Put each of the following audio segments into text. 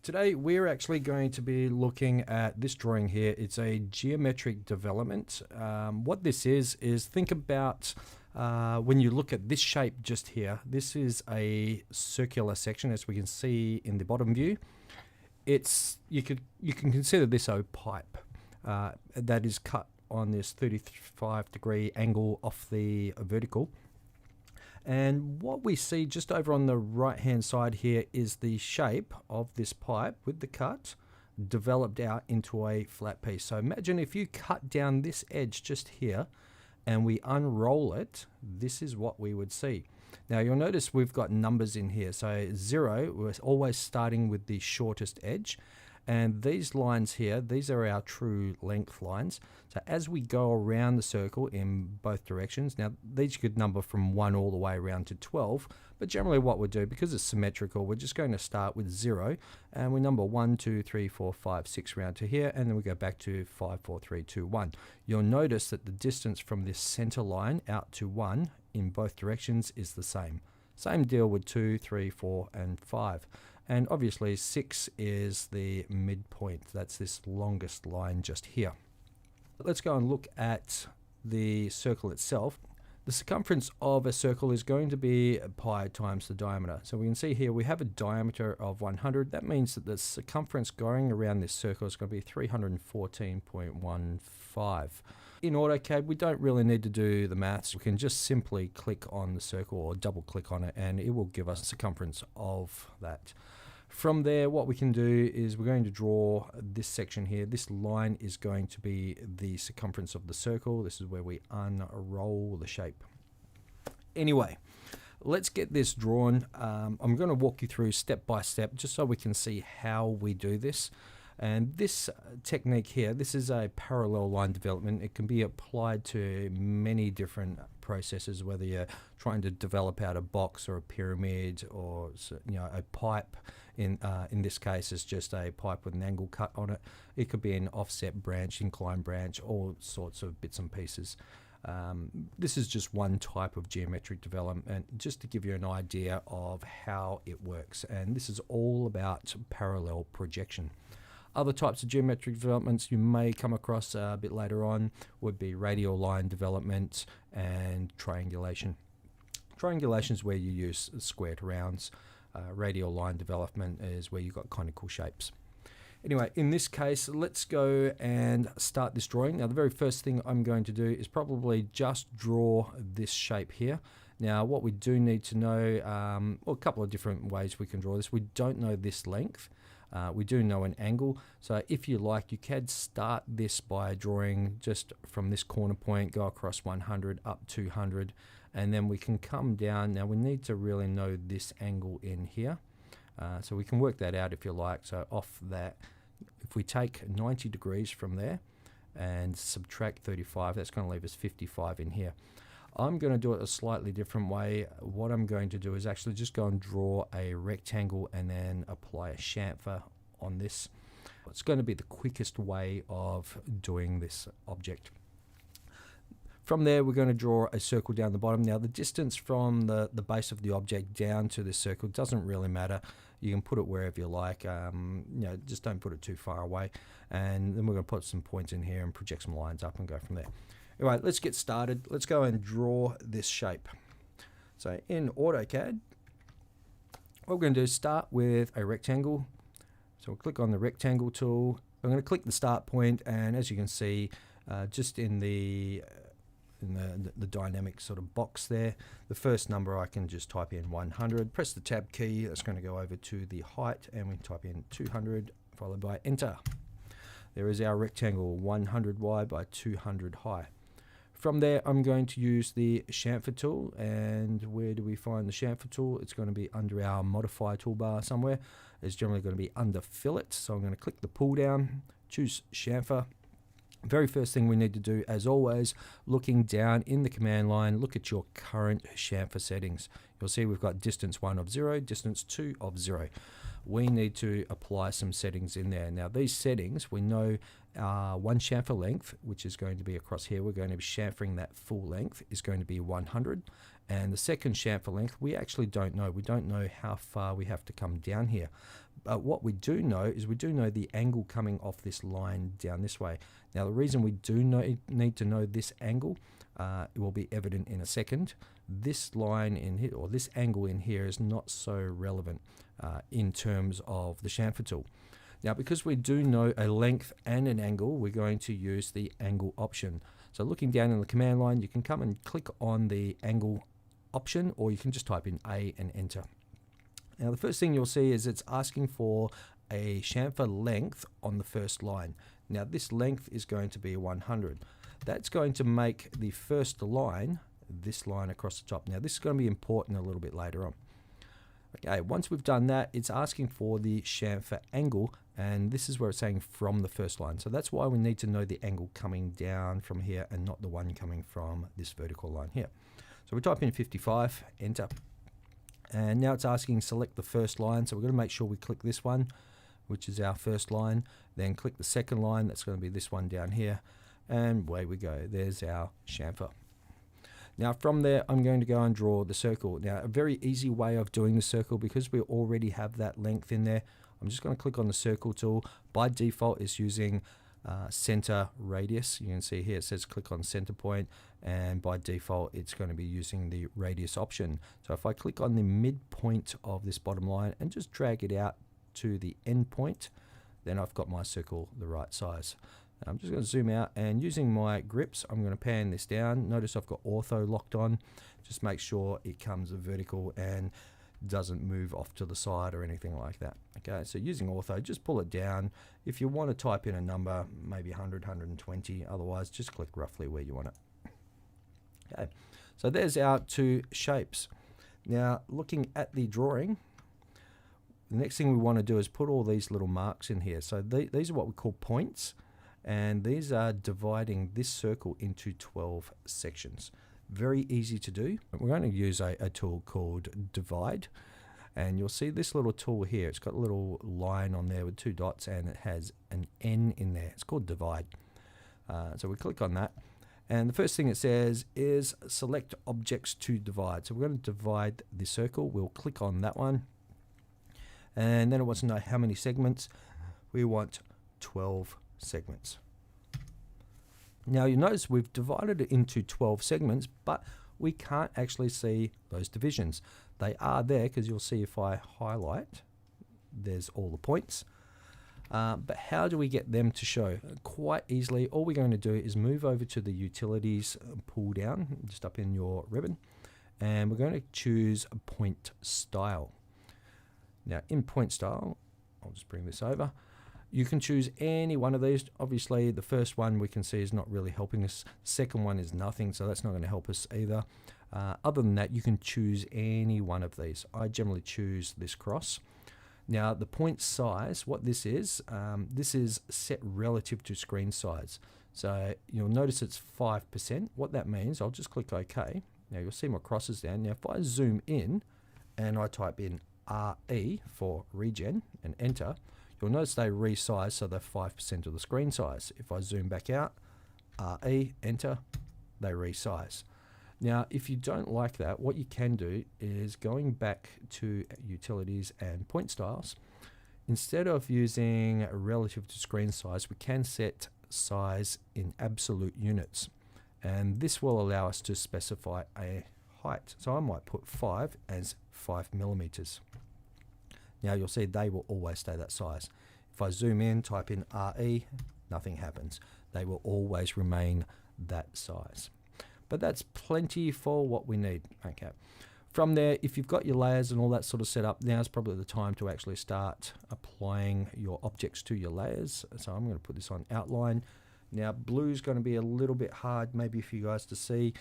Today we're actually going to be looking at this drawing here. It's a geometric development. What this is think about when you look at this shape just here. This is a circular section, as we can see in the bottom view. You can consider this a pipe that is cut on this 35-degree angle off the vertical. And what we see just over on the right hand side here is the shape of this pipe with the cut developed out into a flat piece. So imagine if you cut down this edge just here and we unroll it, this is what we would see. Now you'll notice we've got numbers in here. So 0, we're always starting with the shortest edge. And these lines here, these are our true length lines. So as we go around the circle in both directions, now these could number from 1 all the way around to 12, but generally what we'll do, because it's symmetrical, we're just going to start with 0, and we number 1, 2, 3, 4, 5, 6 round to here, and then we go back to 5, 4, 3, 2, 1. You'll notice that the distance from this center line out to 1 in both directions is the same. Same deal with 2, 3, 4, and 5. And obviously 6 is the midpoint. That's this longest line just here. Let's go and look at the circle itself. The circumference of a circle is going to be pi times the diameter. So we can see here we have a diameter of 100. That means that the circumference going around this circle is going to be 314.15. In AutoCAD, we don't really need to do the maths. We can just simply click on the circle or double click on it and it will give us the circumference of that. From there, what we can do is we're going to draw this section here. This line is going to be the circumference of the circle. This is where we unroll the shape. Anyway, let's get this drawn. I'm going to walk you through step by step just so we can see how we do this. And this technique here, this is a parallel line development. It can be applied to many different processes, whether you're trying to develop out a box or a pyramid or a pipe. In this case, it's just a pipe with an angle cut on it. It could be an offset branch, inclined branch, all sorts of bits and pieces. This is just one type of geometric development, just to give you an idea of how it works. And this is all about parallel projection. Other types of geometric developments you may come across a bit later on would be radial line development and triangulation. Triangulation is where you use squared rounds. Radial line development is where you've got conical shapes. Anyway, in this case, let's go and start this drawing. Now, the very first thing I'm going to do is probably just draw this shape here. Now, what we do need to know, well, a couple of different ways we can draw this. We don't know this length. We do know an angle, so if you like, you can start this by drawing just from this corner point, go across 100, up 200, and then we can come down. Now we need to really know this angle in here, so we can work that out if you like. So off that, if we take 90 degrees from there and subtract 35, that's going to leave us 55 in here. I'm going to do it a slightly different way. What I'm going to do is actually just go and draw a rectangle and then apply a chamfer on this. It's going to be the quickest way of doing this object. From there, we're going to draw a circle down the bottom. Now, the distance from the base of the object down to this circle doesn't really matter. You can put it wherever you like. Just don't put it too far away. And then we're going to put some points in here and project some lines up and go from there. Anyway, let's get started. Let's go and draw this shape. So in AutoCAD, what we're going to do is start with a rectangle. So we'll click on the rectangle tool. I'm going to click the start point, and as you can see, just in the dynamic sort of box there, the first number I can just type in 100. Press the tab key. That's going to go over to the height, and we type in 200 followed by enter. There is our rectangle, 100 wide by 200 high. From there, I'm going to use the chamfer tool, and where do we find the chamfer tool? It's going to be under our modify toolbar somewhere. It's generally going to be under fillet, so I'm going to click the pull down, choose chamfer. Very first thing we need to do, as always, looking down in the command line, look at your current chamfer settings. You'll see we've got distance 1 of 0, distance 2 of 0. We need to apply some settings in there. Now these settings, we know one chamfer length, which is going to be across here, we're going to be chamfering that full length, is going to be 100. And the second chamfer length, we actually don't know. We don't know how far we have to come down here. But what we do know is we do know the angle coming off this line down this way. Now the reason we do need to know this angle, it will be evident in a second. This line in here, or this angle in here, is not so relevant in terms of the chamfer tool. Now because we do know a length and an angle, we're going to use the angle option. So looking down in the command line, you can come and click on the angle option, or you can just type in A and enter. Now the first thing you'll see is it's asking for a chamfer length on the first line. Now this length is going to be 100. That's going to make the first line, this line across the top. Now this is going to be important a little bit later on. Okay, once we've done that, it's asking for the chamfer angle, and this is where it's saying from the first line. So that's why we need to know the angle coming down from here and not the one coming from this vertical line here. So we type in 55, enter. And now it's asking select the first line, so we're going to make sure we click this one, which is our first line, then click the second line, that's going to be this one down here, and away we go. There's our chamfer. Now from there, I'm going to go and draw the circle. Now a very easy way of doing the circle, because we already have that length in there, I'm just going to click on the circle tool. By default it's using center radius. You can see here it says click on center point, and by default it's going to be using the radius option. So if I click on the midpoint of this bottom line and just drag it out to the end point, then I've got my circle the right size. Now I'm just going to zoom out, and using my grips I'm going to pan this down. Notice I've got ortho locked on. Just make sure it comes vertical and doesn't move off to the side or anything like that. Okay, so using ortho, just pull it down. If you want to type in a number, maybe 100, 120, otherwise just click roughly where you want it. Okay, so there's our two shapes. Now looking at the drawing, the next thing we want to do is put all these little marks in here. So these are what we call points, and these are dividing this circle into 12 sections. Very easy to do. We're going to use a tool called divide, and you'll see this little tool here. It's got a little line on there with two dots, and it has an N in there. It's called divide. So we click on that, and the first thing it says is select objects to divide. So we're going to divide the circle. We'll click on that one, and then it wants to know how many segments. We want 12 segments. Now you notice we've divided it into 12 segments, but we can't actually see those divisions. They are there because you'll see if I highlight, there's all the points. But how do we get them to show? Quite easily, all we're going to do is move over to the utilities pull down, just up in your ribbon, and we're going to choose a point style. Now in point style, I'll just bring this over. You can choose any one of these. Obviously the first one we can see is not really helping us. The second one is nothing, so that's not going to help us either. Other than that, you can choose any one of these. I generally choose this cross. Now the point size, what this is set relative to screen size. So you'll notice it's 5%. What that means, I'll just click OK. Now you'll see my crosses down. Now if I zoom in and I type in RE for regen and enter, you'll notice they resize, so they're 5% of the screen size. If I zoom back out, RE, enter, they resize. Now, if you don't like that, what you can do is going back to utilities and point styles. Instead of using relative to screen size, we can set size in absolute units. And this will allow us to specify a height. So I might put 5 as 5 millimeters. Now you'll see they will always stay that size. If I zoom in, type in RE, nothing happens. They will always remain that size. But that's plenty for what we need. Okay. From there, if you've got your layers and all that sort of set up, now's probably the time to actually start applying your objects to your layers. So I'm going to put this on outline. Now blue's going to be a little bit hard maybe for you guys to see.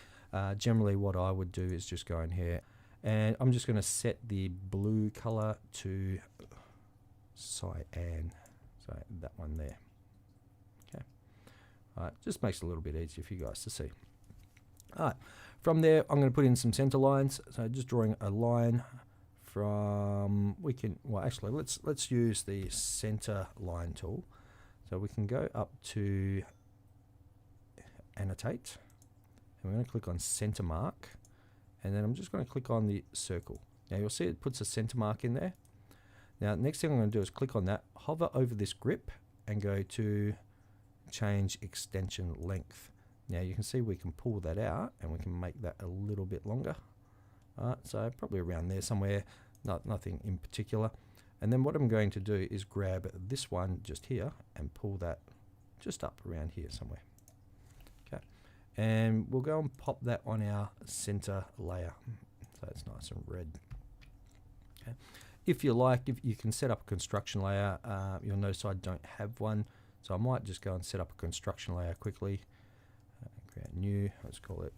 Generally what I would do is just go in here, and I'm just going to set the blue color to cyan. So that one there. Okay. All right, just makes it a little bit easier for you guys to see. All right. From there, I'm going to put in some center lines. So just drawing a line from, actually let's use the center line tool. So we can go up to annotate, and we're going to click on center mark, and then I'm just going to click on the circle. Now you'll see it puts a center mark in there. Now, next thing I'm going to do is click on that, hover over this grip, and go to change extension length. Now you can see we can pull that out and we can make that a little bit longer. So probably around there somewhere, nothing in particular. And then what I'm going to do is grab this one just here and pull that just up around here somewhere. Okay, and we'll go and pop that on our center layer so it's nice and red. Okay. If you like, if you can set up a construction layer, you'll notice I don't have one, so I might just go and set up a construction layer quickly. Create new, let's call it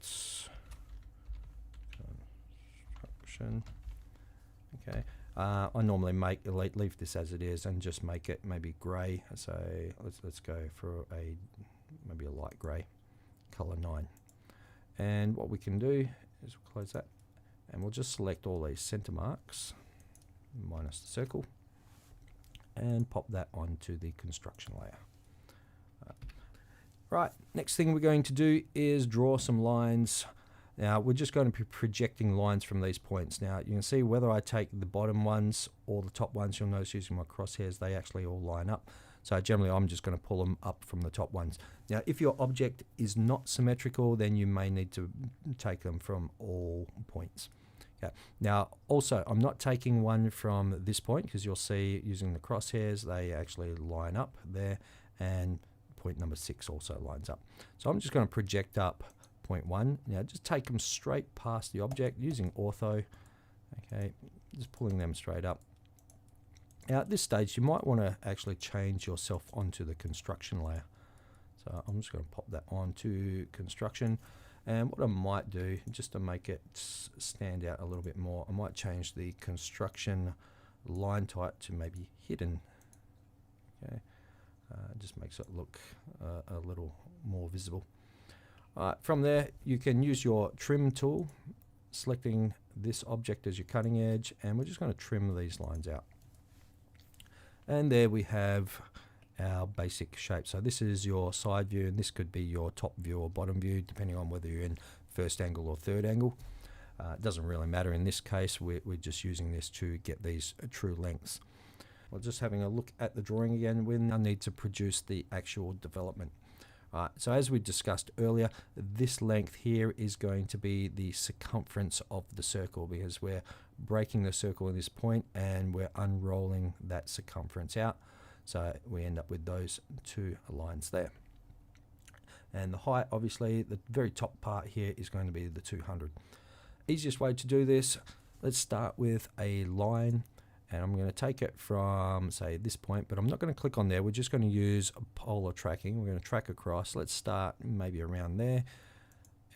construction. Okay, I normally leave this as it is and just make it maybe grey. So let's go for maybe a light grey, color 9. And what we can do is we'll close that, and we'll just select all these center marks minus the circle and pop that onto the construction layer. Right, next thing we're going to do is draw some lines. Now we're just going to be projecting lines from these points. Now you can see whether I take the bottom ones or the top ones, you'll notice using my crosshairs they actually all line up. So generally I'm just going to pull them up from the top ones. Now if your object is not symmetrical, then you may need to take them from all points. Okay. Now also I'm not taking one from this point because you'll see using the crosshairs they actually line up there, and point number 6 also lines up. So I'm just going to project up point 1. Now just take them straight past the object using ortho. Okay, just pulling them straight up. Now at this stage you might want to actually change yourself onto the construction layer. So I'm just going to pop that onto construction. And what I might do, just to make it stand out a little bit more, I might change the construction line type to maybe hidden. Okay, just makes it look a little more visible. From there, you can use your trim tool, selecting this object as your cutting edge, and we're just going to trim these lines out. And there we have our basic shape. So this is your side view, and this could be your top view or bottom view depending on whether you're in first angle or third angle. It doesn't really matter in this case, we're just using this to get these true lengths. Well, just having a look at the drawing again, we now need to produce the actual development. So as we discussed earlier, this length here is going to be the circumference of the circle, because we're breaking the circle at this point and we're unrolling that circumference out. So we end up with those 2 lines there. And the height, obviously, the very top part here is going to be the 200. Easiest way to do this, let's start with a line, and I'm going to take it from, say, this point, but I'm not going to click on there. We're just going to use polar tracking. We're going to track across. Let's start maybe around there,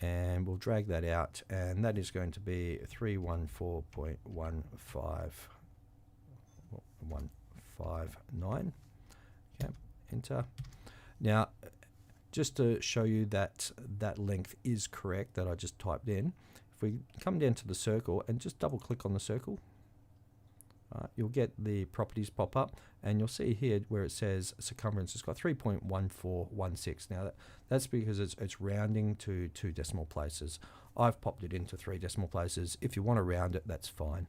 and we'll drag that out, and that is going to be 314.159. Okay, enter. Now, just to show you that that length is correct that I just typed in, if we come down to the circle and just double click on the circle, you'll get the properties pop up, and you'll see here where it says circumference, it's got 3.1416. Now that's because it's rounding to 2 decimal places. I've popped it into 3 decimal places. If you want to round it, that's fine.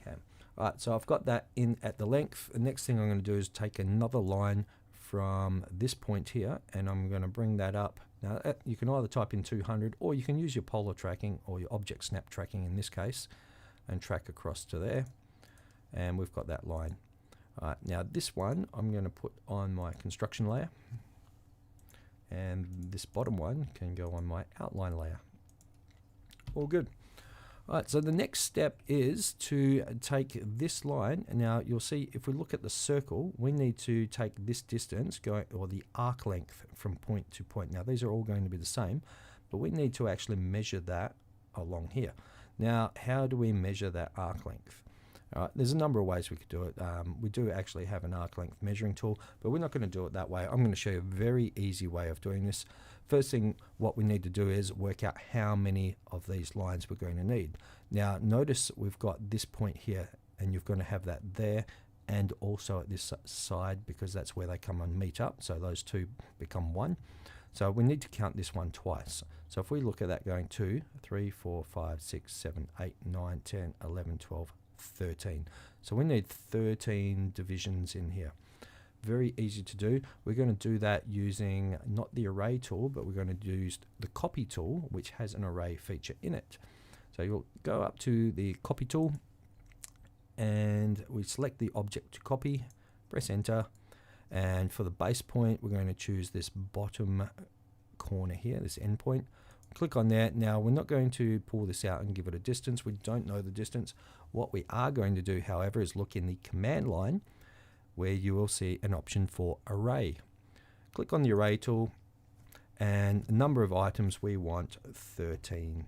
Okay. Alright, so I've got that in at the length. The next thing I'm going to do is take another line from this point here, and I'm going to bring that up. Now you can either type in 200, or you can use your polar tracking or your object snap tracking in this case, and track across to there, and we've got that line. Now this one I'm going to put on my construction layer, and this bottom one can go on my outline layer. All good. Alright, so the next step is to take this line, and now you'll see if we look at the circle, we need to take this distance, or the arc length from point to point. Now these are all going to be the same, but we need to actually measure that along here. Now, how do we measure that arc length? There's a number of ways we could do it. We do actually have an arc length measuring tool, but we're not going to do it that way. I'm going to show you a very easy way of doing this. First thing, what we need to do is work out how many of these lines we're going to need. Now, notice we've got this point here, and you're going to have that there and also at this side, because that's where they come and meet up. So those 2 become 1. So we need to count this one twice. So if we look at that going 2, 3, 4, 5, 6, 7, 8, 9, 10, 11, 12, 13. So we need 13 divisions in here. Very easy to do. We're going to do that using not the array tool, but we're going to use the copy tool, which has an array feature in it. So you'll go up to the copy tool and we select the object to copy, press enter, and for the base point we're going to choose this bottom corner here, this endpoint. Click on there. Now we're not going to pull this out and give it a distance. We don't know the distance. What we are going to do, however, is look in the command line where you will see an option for array. Click on the array tool and the number of items we want 13.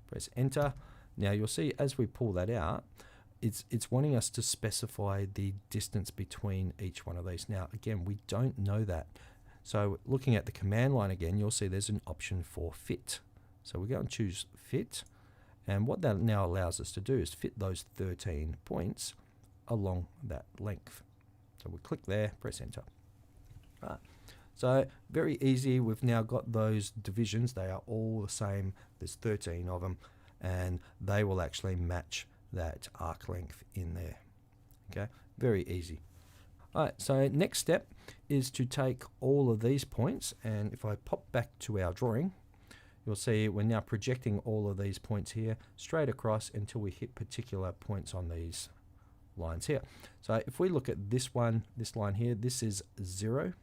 Press enter. Now you'll see as we pull that out, it's wanting us to specify the distance between each one of these. Now again, we don't know that. So looking at the command line again, you'll see there's an option for fit. So we go and choose fit, and what that now allows us to do is fit those 13 points along that length. So we click there, press enter. Right. So very easy. We've now got those divisions. They are all the same. There's 13 of them, and they will actually match that arc length in there. Okay, very easy. All right, so next step is to take all of these points, and if I pop back to our drawing, you'll see we're now projecting all of these points here straight across until we hit particular points on these lines here. So if we look at this one, this line here, this is 0.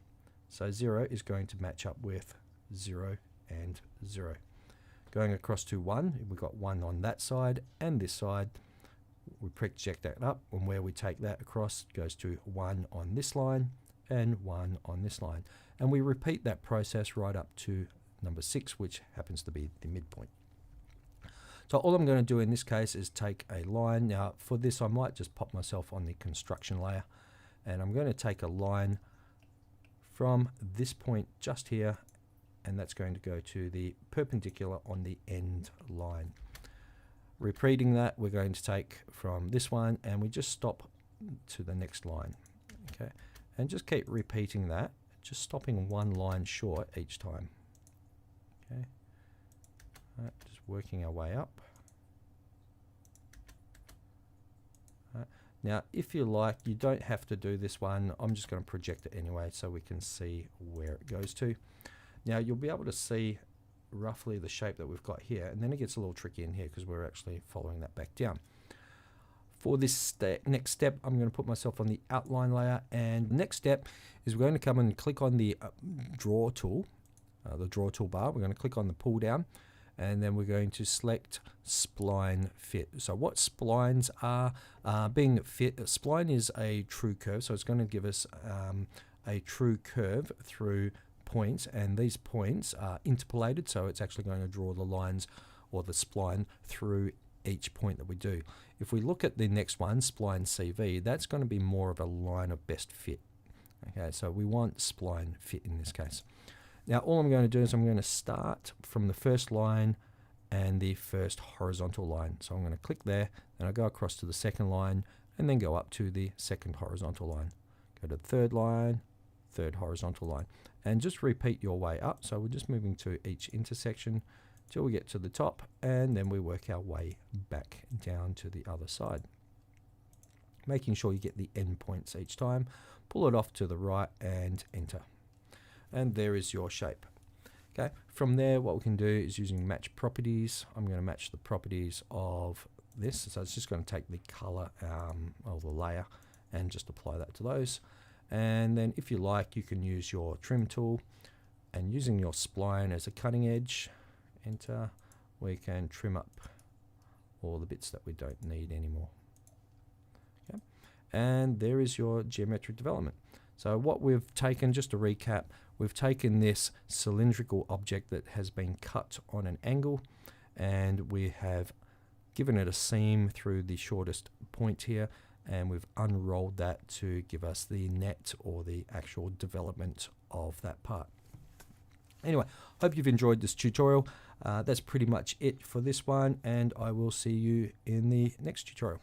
So 0 is going to match up with 0 and 0. Going across to 1, we've got 1 on that side and this side. We project that up, and where we take that across goes to 1 on this line and 1 on this line. And we repeat that process right up to number 6, which happens to be the midpoint. So all I'm going to do in this case is take a line. Now for this I might just pop myself on the construction layer, and I'm going to take a line from this point just here, and that's going to go to the perpendicular on the end line. Repeating that, we're going to take from this one and we just stop to the next line. Okay, and just keep repeating that, just stopping one line short each time. Okay, right, just working our way up. Right. Now if you like, you don't have to do this one. I'm just going to project it anyway so we can see where it goes to. Now you'll be able to see roughly the shape that we've got here, and then it gets a little tricky in here because we're actually following that back down. For this next step, I'm going to put myself on the outline layer, and the next step is we're going to come and click on the draw tool, the draw toolbar. We're going to click on the pull down, and then we're going to select spline fit. So what splines are, being fit, spline is a true curve, so it's going to give us a true curve through points, and these points are interpolated, so it's actually going to draw the lines or the spline through each point that we do. If we look at the next one, spline CV, that's going to be more of a line of best fit. Okay, so we want spline fit in this case. Now all I'm going to do is I'm going to start from the first line and the first horizontal line. So I'm going to click there, and I go across to the second line and then go up to the second horizontal line. Go to the third line, third horizontal line, and just repeat your way up. So we're just moving to each intersection till we get to the top, and then we work our way back down to the other side, making sure you get the end points each time. Pull it off to the right and enter, and there is your shape. Okay, from there what we can do is using match properties. I'm going to match the properties of this, so it's just going to take the color of the layer and just apply that to those. And then if you like, you can use your trim tool, and using your spline as a cutting edge, enter, we can trim up all the bits that we don't need anymore. Okay. And there is your geometric development. So what we've taken, just to recap, we've taken this cylindrical object that has been cut on an angle, and we have given it a seam through the shortest point here, and we've unrolled that to give us the net or the actual development of that part. Anyway, hope you've enjoyed this tutorial. That's pretty much it for this one, and I will see you in the next tutorial.